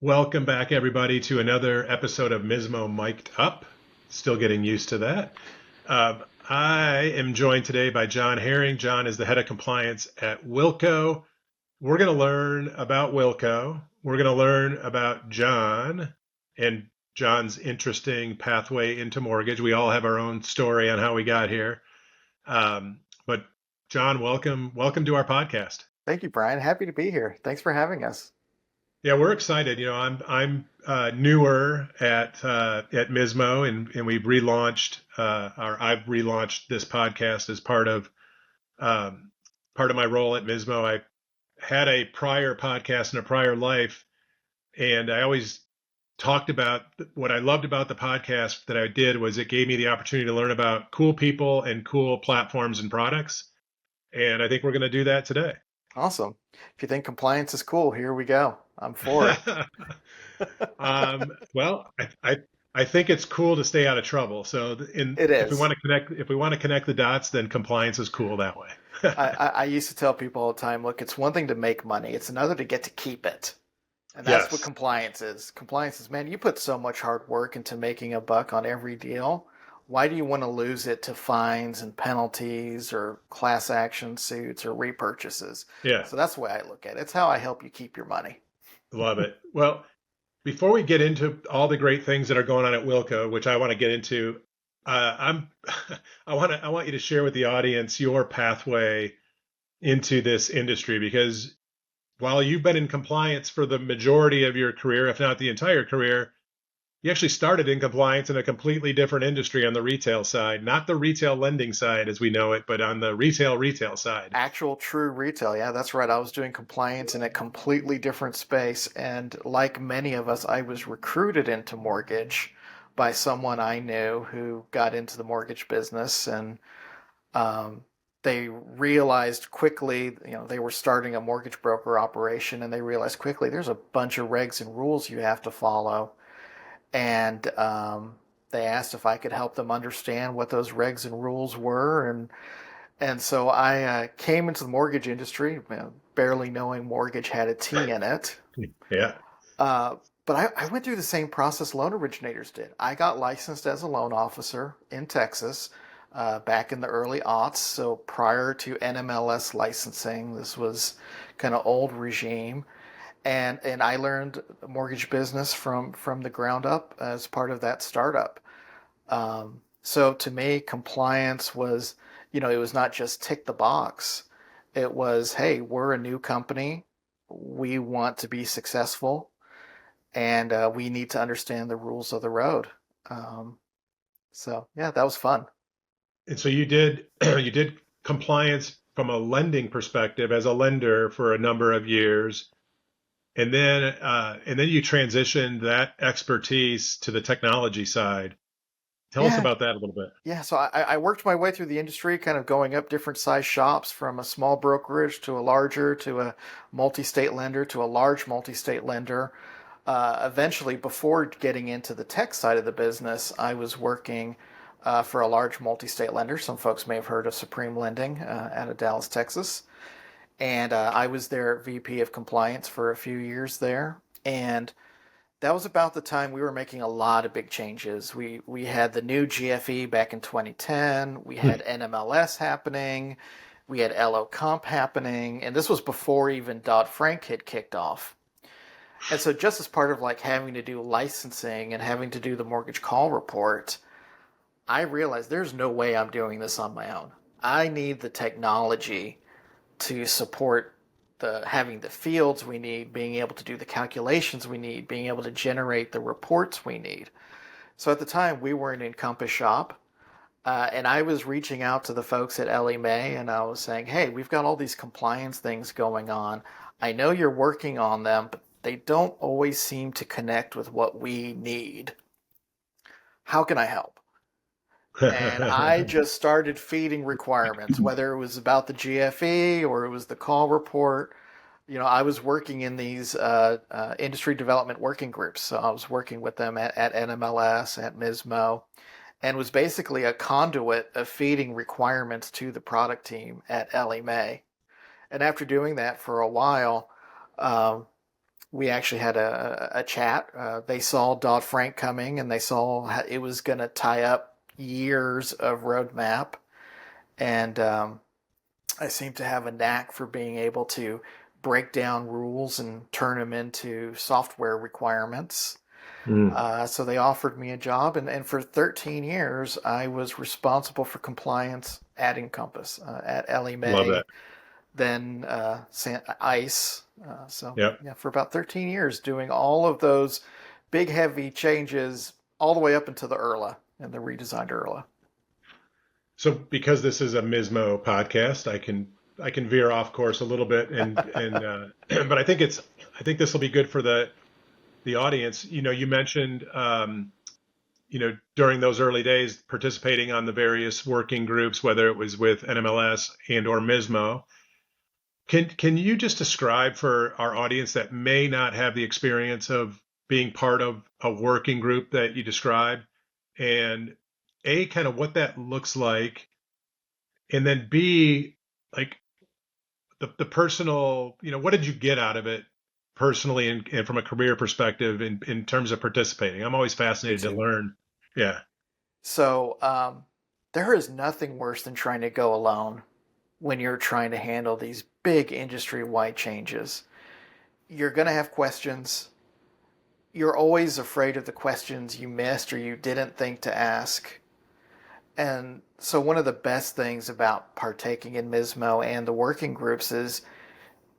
Welcome back, everybody, to another episode of MISMO Mic'd Up. Still getting used to that. I am joined today by John Haring. John is the head of compliance at Wilqo. We're going to learn about Wilqo. We're going to learn about John and John's interesting pathway into mortgage. We all have our own story on how we got here. But John, welcome to our podcast. Thank you, Brian. Happy to be here. Thanks for having us. Yeah, we're excited. I'm newer at MISMO, and we've relaunched I've relaunched this podcast as part of my role at MISMO. I had a prior podcast in a prior life, and I always talked about what I loved about the podcast that I did was it gave me the opportunity to learn about cool people and cool platforms and products. And I think we're going to do that today. Awesome. If you think compliance is cool, here we go. I'm for it. Well, I think it's cool to stay out of trouble. So, It if we is. want to connect the dots, then compliance is cool that way. I used to tell people all the time, look, it's one thing to make money. It's another to get to keep it. And that's what Yes. compliance is. Compliance is, man, you put so much hard work into making a buck on every deal. Why do you want to lose it to fines and penalties or class action suits or repurchases? Yeah. So that's the way I look at it. It's how I help you keep your money. Love it. Well, before we get into all the great things that are going on at Wilco, which I want to get into, I'm I want you to share with the audience your pathway into this industry because while you've been in compliance for the majority of your career, if not the entire career, you actually started in compliance in a completely different industry on the retail side, not the retail lending side as we know it, but on the retail side. Actual true retail. Yeah, that's right. I was doing compliance in a completely different space. And like many of us, I was recruited into mortgage by someone I knew who got into the mortgage business. And um, they realized quickly, they were starting a mortgage broker operation, and they realized quickly there's a bunch of regs and rules you have to follow. And they asked if I could help them understand what those regs and rules were. And so I came into the mortgage industry, barely knowing mortgage had a T in it. Yeah. Uh, but I went through the same process loan originators did. I got licensed as a loan officer in Texas back in the early aughts, so prior to NMLS licensing. This was kind of old regime. And I learned mortgage business from the ground up as part of that startup. So to me, compliance was, it was not just tick the box. It was, hey, we're a new company. We want to be successful, and we need to understand the rules of the road. Um, so yeah, that was fun. And so you did you did compliance from a lending perspective as a lender for a number of years, and then you transitioned that expertise to the technology side. Tell us Yeah, about that a little bit. yeah. So I worked my way through the industry, kind of going up different size shops from a small brokerage to a larger, to a multi-state lender, to a large multi-state lender. Eventually, before getting into the tech side of the business, I was working for a large multi-state lender. Some folks may have heard of Supreme Lending out of Dallas, Texas. And I was their VP of compliance for a few years there. And that was about the time we were making a lot of big changes. We had the new GFE back in 2010. We Hmm. had NMLS happening. We had LO Comp happening, and this was before even Dodd-Frank had kicked off. And so, just as part of like having to do licensing and having to do the mortgage call report, I realized there's no way I'm doing this on my own. I need the technology to support the having the fields we need, being able to do the calculations we need, being able to generate the reports we need. So at the time, we were an Encompass shop, and I was reaching out to the folks at Ellie Mae, and I was saying, "Hey, we've got all these compliance things going on. I know you're working on them, but they don't always seem to connect with what we need. How can I help?" And I just started feeding requirements, whether it was about the GFE or it was the call report. I was working in these industry development working groups. So I was working with them at NMLS, at MISMO, and was basically a conduit of feeding requirements to the product team at Ellie Mae. And after doing that for a while, um, We actually had a chat. They saw Dodd-Frank coming, and they saw how it was going to tie up years of roadmap. And I seem to have a knack for being able to break down rules and turn them into software requirements. So they offered me a job, and for 13 years, I was responsible for compliance at Encompass, at Ellie Love Mae, that. then ICE. Yep. Yeah, for about 13 years, doing all of those big, heavy changes all the way up into the URLA and the redesigned URLA. So because this is a MISMO podcast, I can veer off course a little bit, and but I think this will be good for the audience. You mentioned during those early days participating on the various working groups, whether it was with NMLS and or MISMO. Can you just describe for our audience that may not have the experience of being part of a working group that you described, and A, kind of what that looks like, and then B, like the personal, what did you get out of it personally and from a career perspective in terms of participating? I'm always Me fascinated to too. learn. Yeah. So there is nothing worse than trying to go alone when you're trying to handle these big industry-wide changes. You're going to have questions. You're always afraid of the questions you missed or you didn't think to ask. And so one of the best things about partaking in MISMO and the working groups is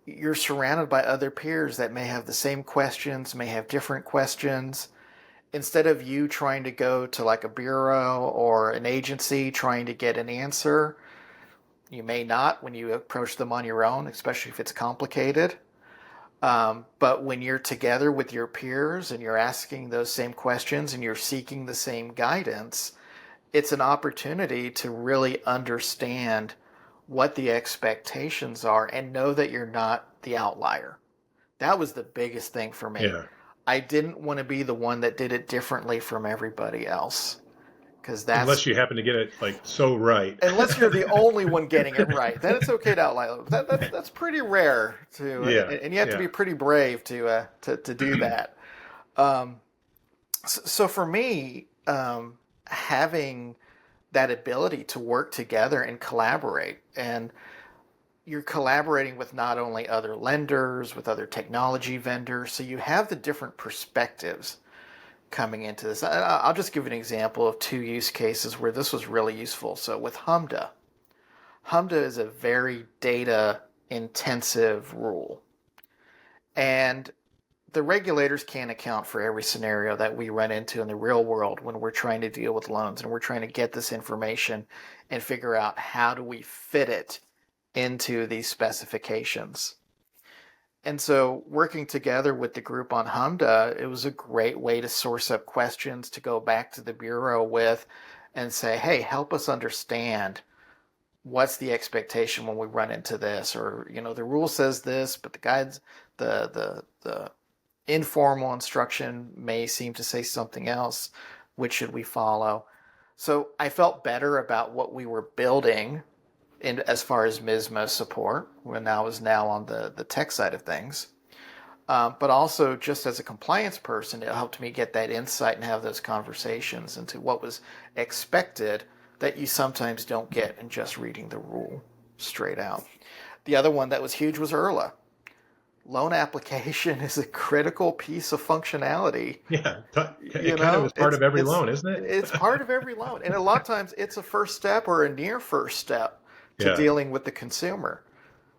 you're surrounded by other peers that may have the same questions, may have different questions. Instead of you trying to go to like a bureau or an agency trying to get an answer, you may not when you approach them on your own, especially if it's complicated. But when you're together with your peers and you're asking those same questions and you're seeking the same guidance, it's an opportunity to really understand what the expectations are and know that you're not the outlier. That was the biggest thing for me. Yeah. I didn't want to be the one that did it differently from everybody else because that's Unless you happen to get it like so right. unless you're the only one getting it right, then it's okay to outline. That's pretty rare to, Yeah. and you have to Yeah. be pretty brave to do that. Um, so for me, having that ability to work together and collaborate, and you're collaborating with not only other lenders, with other technology vendors, so you have the different perspectives coming into this. I'll just give an example of two use cases where this was really useful. So with HMDA, HMDA is a very data intensive rule. And the regulators can't account for every scenario that we run into in the real world when we're trying to deal with loans and we're trying to get this information and figure out how do we fit it into these specifications. And so working together with the group on HMDA, it was a great way to source up questions to go back to the Bureau with and say, hey, help us understand what's the expectation when we run into this, or the rule says this, but the guides, the informal instruction may seem to say something else. Which should we follow? So I felt better about what we were building in as far as MISMO support when I was now on the tech side of things. But also just as a compliance person, it helped me get that insight and have those conversations into what was expected that you sometimes don't get in just reading the rule straight out. The other one that was huge was URLA. Loan application is a critical piece of functionality. Yeah. It kind of is part of every loan, isn't it? It's part of every loan. And a lot of times it's a first step or a near first step to Yeah. dealing with the consumer.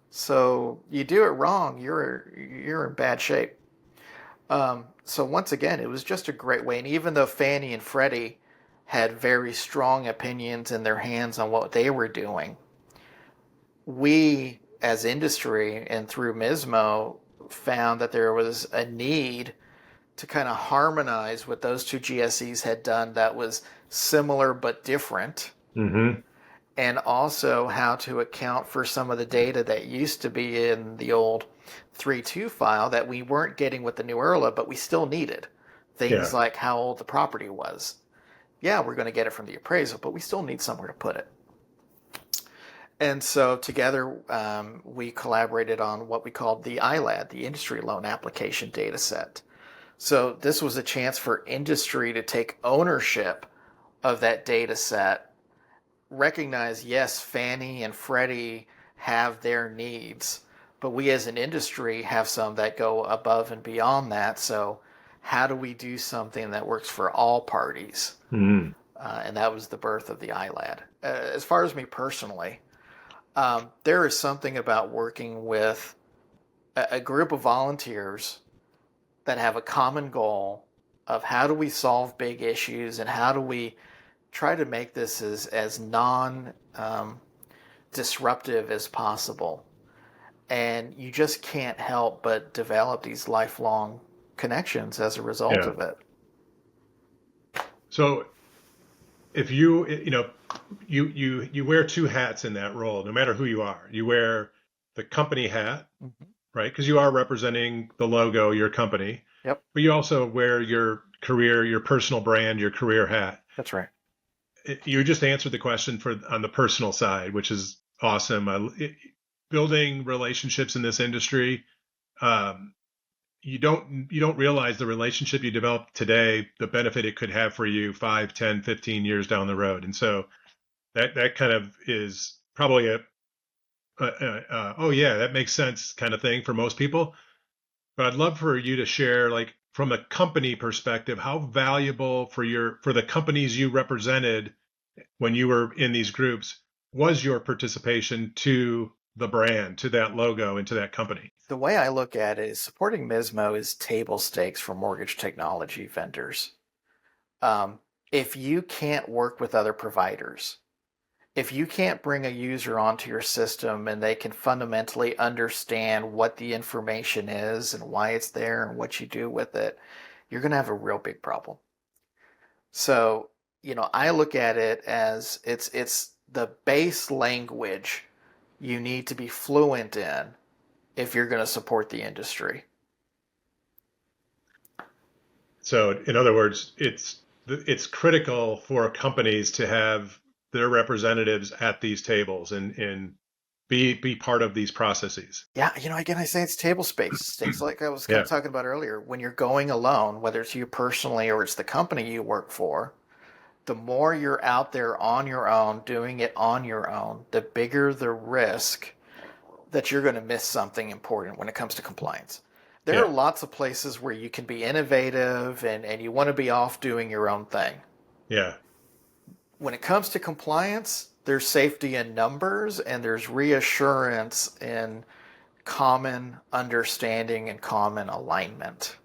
So you do it wrong, you're in bad shape. So once again, it was just a great way. And even though Fannie and Freddie had very strong opinions in their hands on what they were doing, we as industry and through MISMO found that there was a need to kind of harmonize what those two GSEs had done that was similar but different, Mm-hmm. and also how to account for some of the data that used to be in the old 3.2 file that we weren't getting with the new URLA, but we still needed. Things Yeah. like how old the property was. Yeah, we're going to get it from the appraisal, but we still need somewhere to put it. And so together we collaborated on what we called the ILAD, the Industry Loan Application Dataset. So this was a chance for industry to take ownership of that data set, recognize, yes, Fannie and Freddie have their needs, but we as an industry have some that go above and beyond that. So how do we do something that works for all parties? Mm. And that was the birth of the ILAD. As far as me personally, there is something about working with a group of volunteers that have a common goal of how do we solve big issues and how do we try to make this as non disruptive as possible. And you just can't help but develop these lifelong connections as a result Yeah. of it. So if you wear two hats in that role, no matter who you are. You wear the company hat, Mm-hmm. right? Because you are representing the logo, your company, Yep, but you also wear your career, your personal brand, your career hat. that's right. You just answered the question on the personal side, which is awesome. Building relationships in this industry, um, you don't realize the relationship you develop today, the benefit it could have for you 5, 10, 15 years down the road. And so that kind of is probably oh yeah, that makes sense kind of thing for most people. But I'd love for you to share, like from a company perspective, how valuable for the companies you represented when you were in these groups was your participation to the brand, to that logo, and to that company. The way I look at it is supporting MISMO is table stakes for mortgage technology vendors. Um, if you can't work with other providers, if you can't bring a user onto your system and they can fundamentally understand what the information is and why it's there and what you do with it, you're going to have a real big problem. So, I look at it as it's the base language you need to be fluent in if you're going to support the industry. So, in other words, it's critical for companies to have their representatives at these tables and be part of these processes. Yeah, again, I say it's table space. It's like I was kind Yeah, of talking about earlier. When you're going alone, whether it's you personally or it's the company you work for, the more you're out there on your own, doing it on your own, the bigger the risk that you're going to miss something important when it comes to compliance. There are yeah, lots of places where you can be innovative and you want to be off doing your own thing. yeah. When it comes to compliance, there's safety in numbers and there's reassurance in common understanding and common alignment.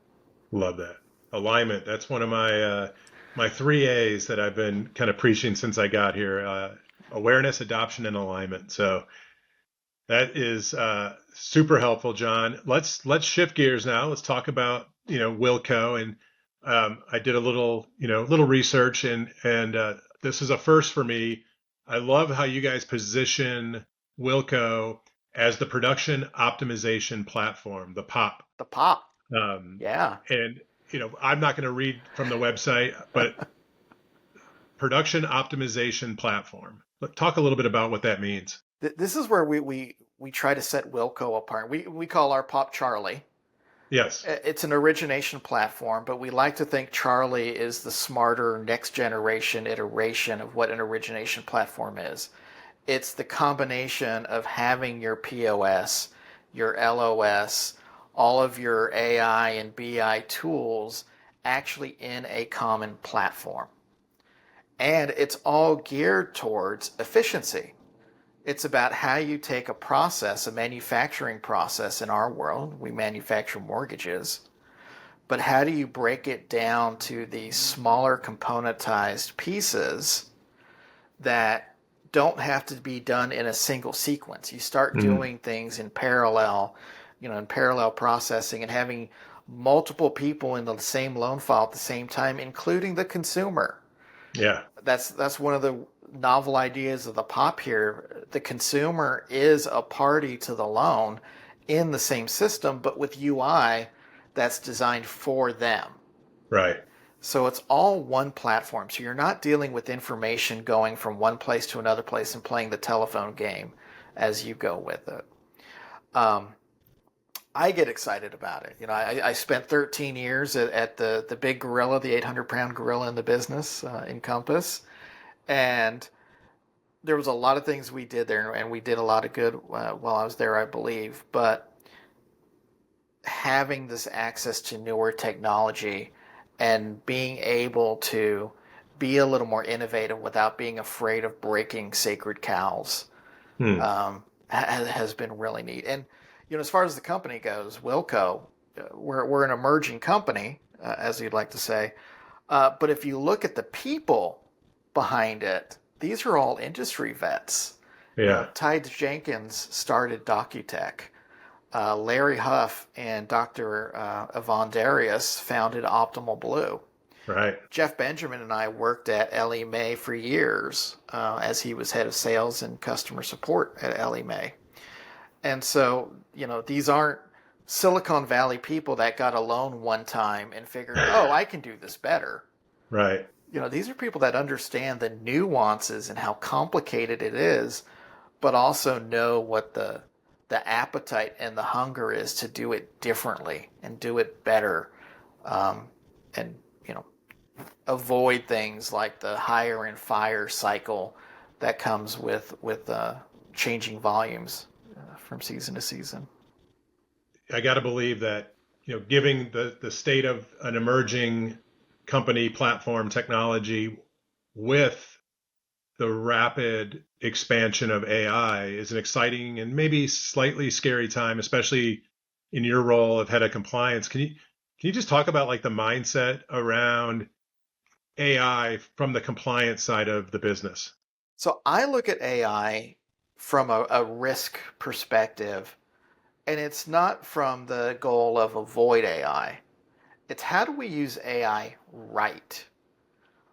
Love that. Alignment. That's one of my three A's that I've been kind of preaching since I got here. Awareness, adoption, and alignment. So that is super helpful, John. Let's shift gears now. Let's talk about Wilco, and I did a little research, and this is a first for me. I love how you guys position Wilco as the production optimization platform, the POP. The pop. Um, Yeah. and I'm not going to read from the website, but production optimization platform. Talk a little bit about what that means. This is where we try to set Wilco apart. We call our pop Charlie. Yes. It's an origination platform, but we like to think Charlie is the smarter next generation iteration of what an origination platform is. It's the combination of having your POS, your LOS, all of your AI and BI tools actually in a common platform. And it's all geared towards efficiency. It's about how you take a process, a manufacturing process in our world. We manufacture mortgages. But how do you break it down to these smaller componentized pieces that don't have to be done in a single sequence? You start Mm, doing things in parallel, in parallel processing and having multiple people in the same loan file at the same time, including the consumer. yeah. That's one of the novel ideas of the POP here. The consumer is a party to the loan in the same system, but with UI that's designed for them. Right. So it's all one platform. So you're not dealing with information going from one place to another place and playing the telephone game. as you go with it. Um, I get excited about it. I spent 13 years at the big gorilla, the 800-pound gorilla in the business, Encompass, and there was a lot of things we did there, and we did a lot of good while I was there, I believe. But having this access to newer technology and being able to be a little more innovative without being afraid of breaking sacred cows Hmm. has been really neat. And as far as the company goes, Wilqo, we're an emerging company, as you'd like to say. But if you look at the people behind it, these are all industry vets. Yeah. Ty Jenkins started DocuTech. Larry Huff and Dr. Yvonne Darius founded Optimal Blue. Right. Jeff Benjamin and I worked at Ellie Mae for years as he was head of sales and customer support at Ellie Mae. And so, these aren't Silicon Valley people that got a loan one time and figured, oh, I can do this better. Right. These are people that understand the nuances and how complicated it is, but also know what the appetite and the hunger is to do it differently and do it better, and avoid things like the hire and fire cycle that comes with changing volumes from season to season. I got to believe that, giving the state of an emerging company platform technology with the rapid expansion of AI is an exciting and maybe slightly scary time, especially in your role of head of compliance. Can you just talk about like the mindset around AI from the compliance side of the business? So I look at AI from a risk perspective, and it's not from the goal of avoid AI. It's how do we use AI right?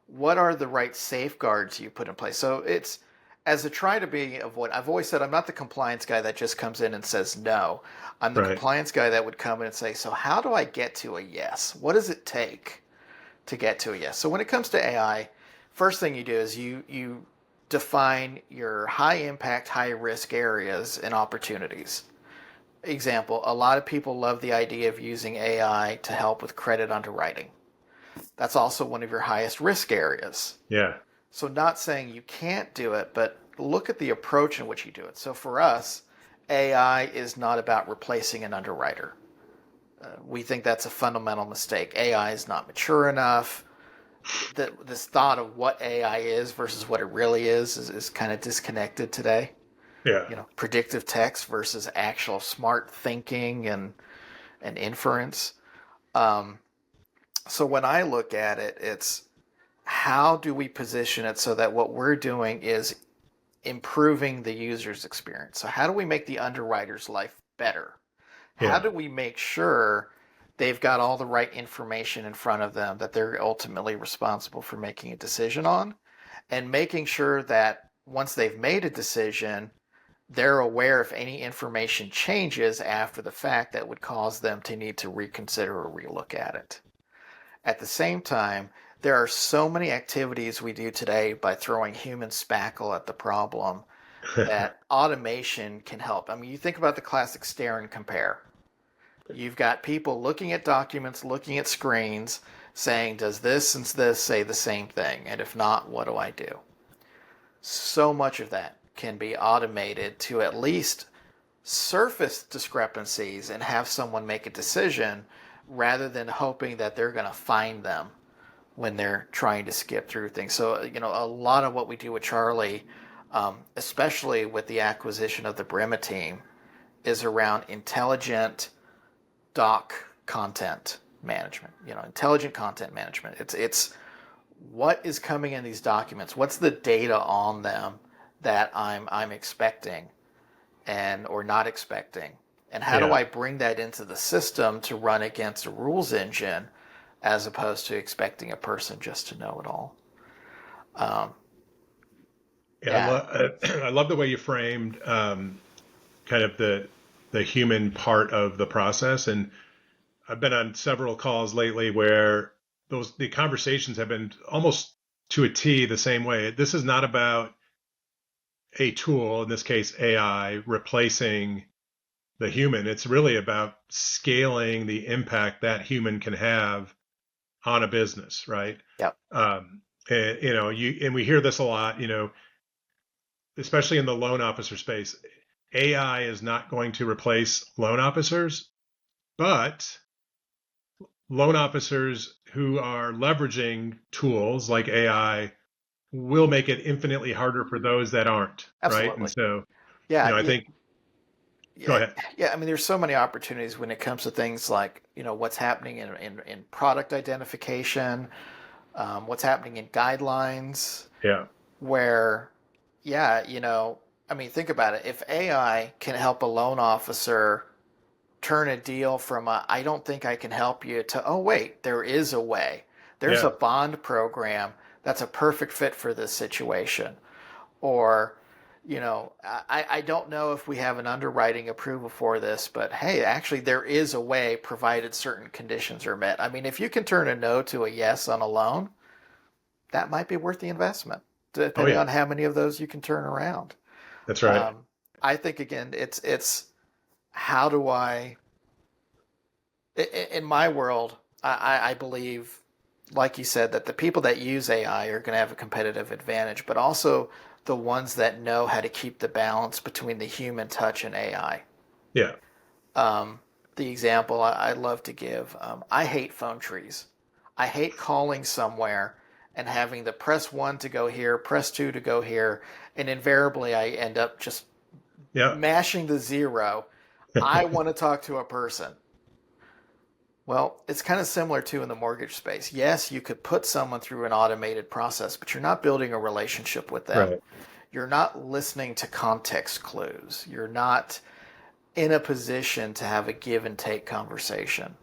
What are the right safeguards you put in place? So it's as a try to be avoid. I've always said I'm not the compliance guy that just comes in and says no. I'm the Right. compliance guy that would come in and say, so how do I get to a yes? What does it take to get to a yes? So when it comes to AI, first thing you do is you define your high impact, high risk areas and opportunities. Example, a lot of people love the idea of using AI to help with credit underwriting. That's also one of your highest risk areas. Yeah. So not saying you can't do it, but look at the approach in which you do it. So for us, AI is not about replacing an underwriter. We think that's a fundamental mistake. AI is not mature enough. This thought of what AI is versus what it really is kind of disconnected today. Yeah. Predictive text versus actual smart thinking and inference. So when I look at it, it's how do we position it so that what we're doing is improving the user's experience? So how do we make the underwriter's life better? How Yeah. do we make sure they've got all the right information in front of them that they're ultimately responsible for making a decision on, and making sure that once they've made a decision, they're aware if any information changes after the fact that would cause them to need to reconsider or relook at it. At the same time, there are so many activities we do today by throwing human spackle at the problem that automation can help. I mean, you think about the classic stare and compare. You've got people looking at documents, looking at screens, saying, does this and this say the same thing? And if not, what do I do? So much of that can be automated to at least surface discrepancies and have someone make a decision rather than hoping that they're going to find them when they're trying to skip through things. So, a lot of what we do with Charlie, especially with the acquisition of the Brema team, is around intelligent doc content management, intelligent content management. It's what is coming in these documents, what's the data on them that I'm expecting or not expecting, and how do I bring that into the system to run against a rules engine as opposed to expecting a person just to know it all. I love the way you framed kind of the human part of the process. And I've been on several calls lately where the conversations have been almost to a T the same way. This is not about a tool, in this case AI, replacing the human. It's really about scaling the impact that human can have on a business, right? Yep. And, and we hear this a lot, especially in the loan officer space. AI is not going to replace loan officers, but loan officers who are leveraging tools like AI will make it infinitely harder for those that aren't, right? And Absolutely. so, Yeah. I Yeah. think, go Yeah, ahead. yeah. I mean, there's so many opportunities when it comes to things like, what's happening in product identification, what's happening in guidelines, Yeah. where, yeah, I mean, think about it. If AI can help a loan officer turn a deal from a, I don't think I can help you to, oh, wait, there is a way. There's a Yeah. bond program that's a perfect fit for this situation. Or, I don't know if we have an underwriting approval for this, but hey, actually, there is a way provided certain conditions are met. I mean, if you can turn a no to a yes on a loan, that might be worth the investment, Oh, depending yeah. on how many of those you can turn around. That's right. Um, I think again, it's how do in my world, I believe, like you said, that the people that use AI are going to have a competitive advantage, but also the ones that know how to keep the balance between the human touch and AI. Yeah. Um, the example I love to give, I hate phone trees. I hate calling somewhere and having the press one to go here, press two to go here, and invariably I end up just Yeah. mashing the zero. I want to talk to a person. Well, it's kind of similar too in the mortgage space. Yes, you could put someone through an automated process, but you're not building a relationship with them. Right. You're not listening to context clues. You're not in a position to have a give and take conversation.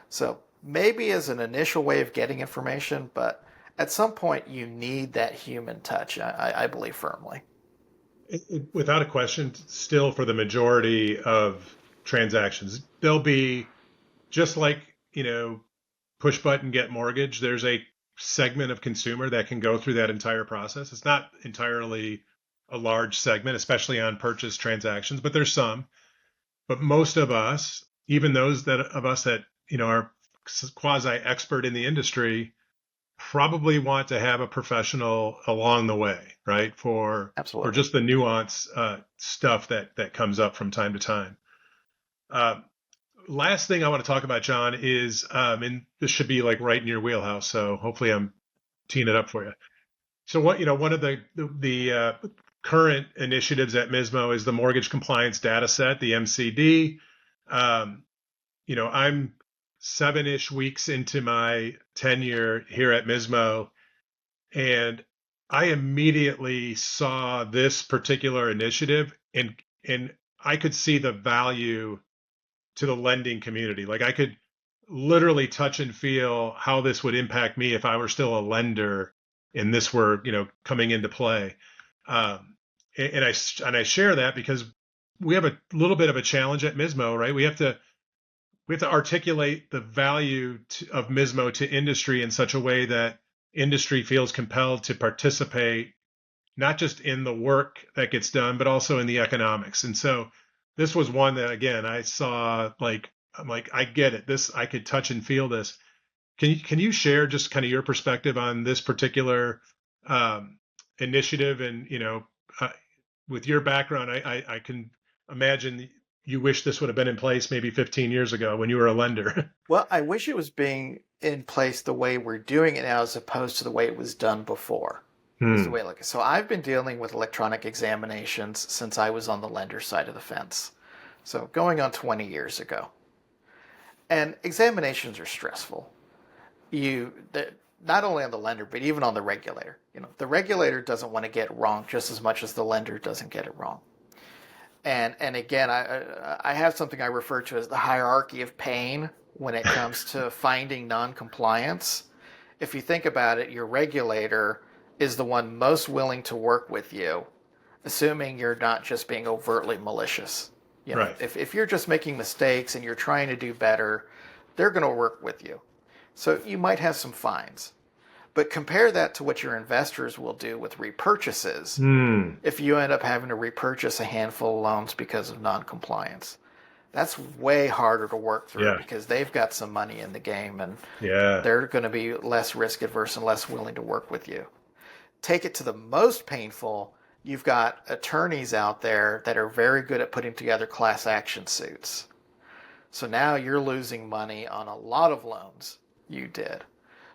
So maybe as an initial way of getting information, but at some point you need that human touch. I believe firmly. Without a question, still for the majority of transactions, there'll be just like, push button get mortgage. There's a segment of consumer that can go through that entire process. It's not entirely a large segment, especially on purchase transactions, but there's some. But most of us, even those that of us that are quasi expert in the industry, probably want to have a professional along the way, right? For Absolutely. just the nuance stuff that comes up from time to time. Uh, Last thing I want to talk about, John, is and this should be like right in your wheelhouse. So hopefully I'm teeing it up for you. So one of the current initiatives at MISMO is the Mortgage Compliance Dataset, the MCD. Um, I'm 7-ish weeks into my tenure here at MISMO, and I immediately saw this particular initiative, and I could see the value to the lending community. Like I could literally touch and feel how this would impact me if I were still a lender and this were, coming into play. Um, and I share that because we have a little bit of a challenge at MISMO, right? We have to articulate the value of MISMO to industry in such a way that industry feels compelled to participate, not just in the work that gets done, but also in the economics. And so this was one that, again, I saw like, I'm like, I get it. This, I could touch and feel this. Can you share just kind of your perspective on this particular initiative? And, uh, with your background, I can imagine you wish this would have been in place maybe 15 years ago when you were a lender. Well, I wish it was being in place the way we're doing it now as opposed to the way it was done before. Is the Hmm. way I look. So I've been dealing with electronic examinations since I was on the lender side of the fence. So going on 20 years ago. And examinations are stressful. Not only on the lender, but even on the regulator. The regulator doesn't want to get it wrong just as much as the lender doesn't get it wrong. And again, I have something I refer to as the hierarchy of pain when it comes to finding noncompliance. If you think about it, your regulator is the one most willing to work with you, assuming you're not just being overtly malicious. Right. If you're just making mistakes and you're trying to do better, they're going to work with you. So you might have some fines. But compare that to what your investors will do with repurchases Hmm. if you end up having to repurchase a handful of loans because of noncompliance. That's way harder to work through Yeah. because they've got some money in the game and Yeah. they're going to be less risk adverse and less willing to work with you. Take it to the most painful, you've got attorneys out there that are very good at putting together class action suits. So now you're losing money on a lot of loans you did.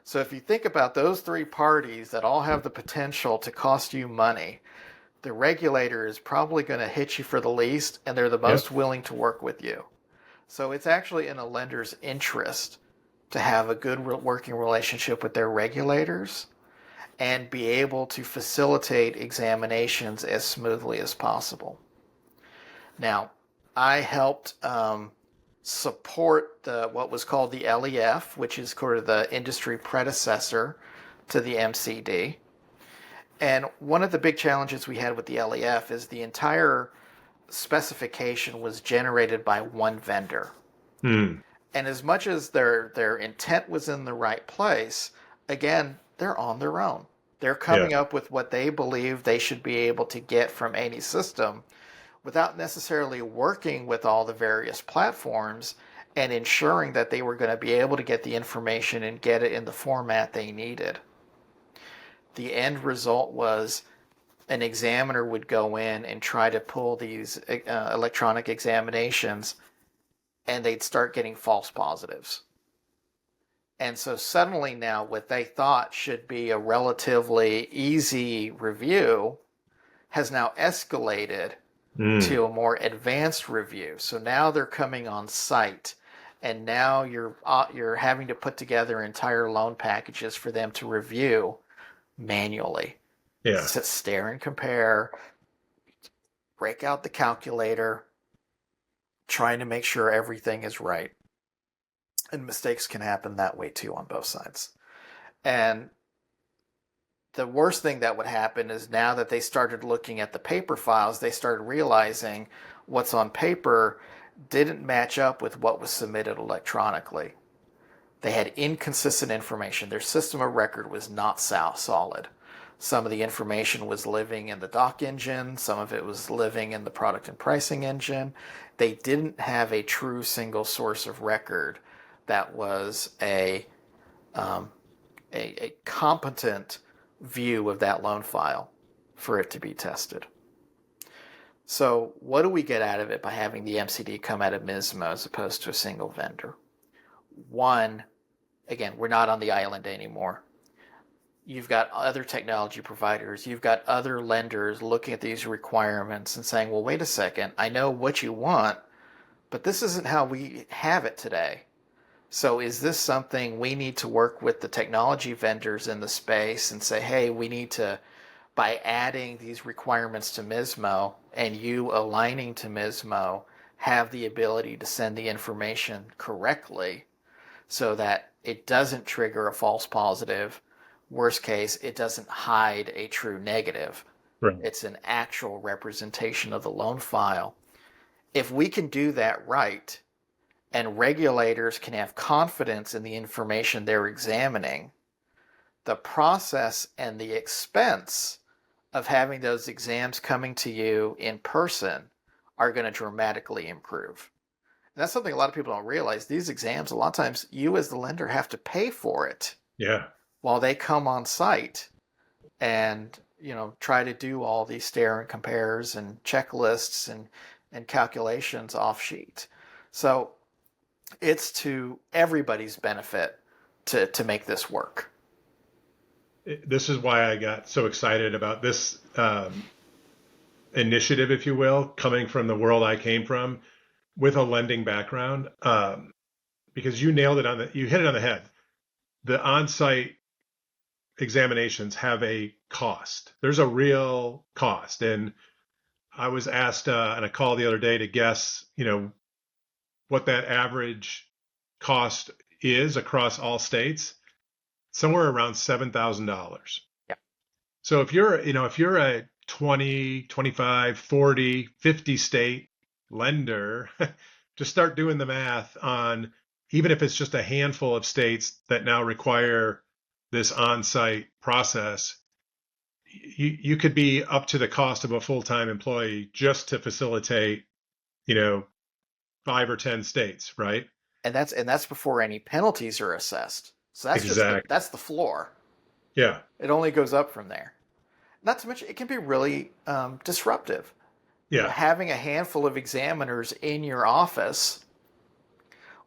So if you think about those three parties that all have the potential to cost you money, the regulator is probably going to hit you for the least, and they're the Yep. most willing to work with you. So it's actually in a lender's interest to have a good working relationship with their regulators and be able to facilitate examinations as smoothly as possible. Now, I helped support what was called the LEF, which is sort of the industry predecessor to the MCD. And one of the big challenges we had with the LEF is the entire specification was generated by one vendor. Hmm. And as much as their intent was in the right place, again, they're on their own. They're Yeah. coming up with what they believe they should be able to get from any system without necessarily working with all the various platforms and ensuring that they were going to be able to get the information and get it in the format they needed. The end result was an examiner would go in and try to pull these electronic examinations, and they'd start getting false positives. And so suddenly now what they thought should be a relatively easy review has now escalated Hmm. to a more advanced review. So now they're coming on site, and now you're having to put together entire loan packages for them to review manually. Yeah. Stare and compare, break out the calculator, trying to make sure everything is right. And mistakes can happen that way too on both sides. And the worst thing that would happen is now that they started looking at the paper files, they started realizing what's on paper didn't match up with what was submitted electronically. They had inconsistent information. Their system of record was not solid. Some of the information was living in the doc engine, some of it was living in the product and pricing engine. They didn't have a true single source of record that was a competent view of that loan file for it to be tested. So what do we get out of it by having the MCD come out of MISMO as opposed to a single vendor? One, again, we're not on the island anymore. You've got other technology providers, you've got other lenders looking at these requirements and saying, well, wait a second, I know what you want, but this isn't how we have it today. So is this something we need to work with the technology vendors in the space and say, hey, we need to, by adding these requirements to MISMO and you aligning to MISMO, have the ability to send the information correctly so that it doesn't trigger a false positive. Worst case, it doesn't hide a true negative. Right. It's an actual representation of the loan file. If we can do that right, and regulators can have confidence in the information they're examining, the process and the expense of having those exams coming to you in person are going to dramatically improve. And that's something a lot of people don't realize. These exams, a lot of times, you as the lender have to pay for it Yeah. while they come on site and try to do all these stare and compares and checklists and calculations off sheet. So it's to everybody's benefit to make this work. This is why I got so excited about this initiative, if you will, coming from the world I came from with a lending background, because you nailed it you hit it on the head. The on-site examinations have a cost. There's a real cost. And I was asked on a call the other day to guess, what that average cost is across all states, somewhere around $7,000. Yeah. So if you're a 20, 25, 40, 50 state lender, just start doing the math on, even if it's just a handful of states that now require this on-site process, you could be up to the cost of a full-time employee just to facilitate, 5 or 10 states, right? And that's before any penalties are assessed. So Exactly. that's the floor. Yeah. It only goes up from there. Not to mention, it can be really disruptive. Yeah. Having a handful of examiners in your office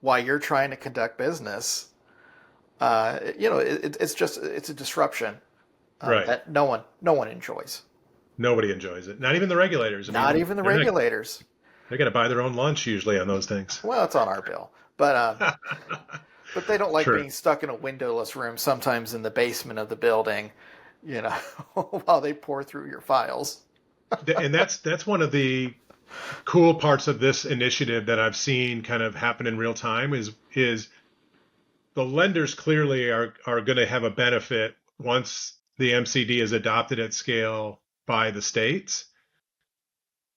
while you're trying to conduct business, it's a disruption Right. that no one enjoys. Nobody enjoys it. Not even the regulators. Not even the regulators. They got to buy their own lunch usually on those things. Well, it's on our bill, but they don't like True. being stuck in a windowless room, sometimes in the basement of the building, while they pour through your files. And that's one of the cool parts of this initiative that I've seen kind of happen in real time is the lenders clearly are going to have a benefit once the MCD is adopted at scale by the states.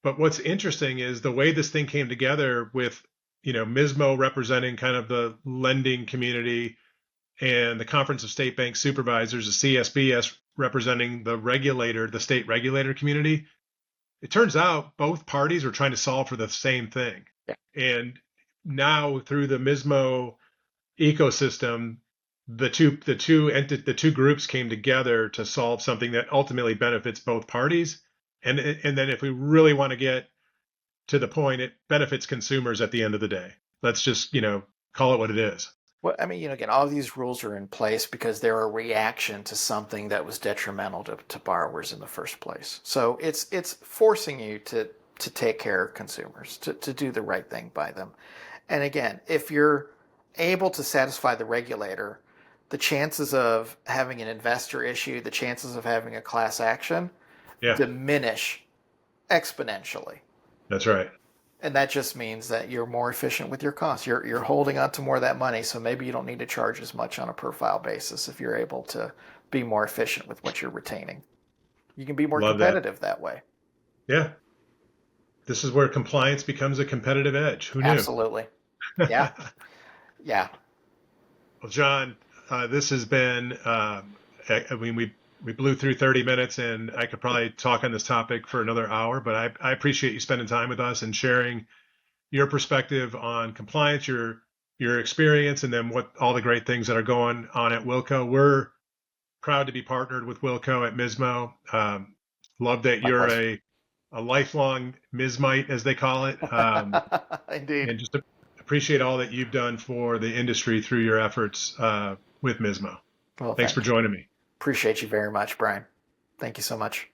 But what's interesting is the way this thing came together with, MISMO representing kind of the lending community and the Conference of State Bank Supervisors, the CSBS representing the state regulator community. It turns out both parties are trying to solve for the same thing. Yeah. And now through the MISMO ecosystem, the two groups came together to solve something that ultimately benefits both parties. And then if we really want to get to the point, it benefits consumers at the end of the day. Let's just, call it what it is. Well, I mean, again, all of these rules are in place because they're a reaction to something that was detrimental to borrowers in the first place. So it's forcing you to take care of consumers, to do the right thing by them. And again, if you're able to satisfy the regulator, the chances of having an investor issue, the chances of having a class action diminish exponentially. That's right. And that just means that you're more efficient with your costs. You're holding on to more of that money, so maybe you don't need to charge as much on a per file basis if you're able to be more efficient with what you're retaining. You can be more competitive that way. Yeah. This is where compliance becomes a competitive edge. Who knew? Absolutely. Yeah. Yeah. Well, John, this has been, we blew through 30 minutes and I could probably talk on this topic for another hour, but I appreciate you spending time with us and sharing your perspective on compliance, your experience, and then what all the great things that are going on at Wilqo. We're proud to be partnered with Wilqo at MISMO. Love that you're a lifelong MISMite, as they call it. Indeed. And just appreciate all that you've done for the industry through your efforts with MISMO. Well, thanks for joining me. Appreciate you very much, Brian. Thank you so much.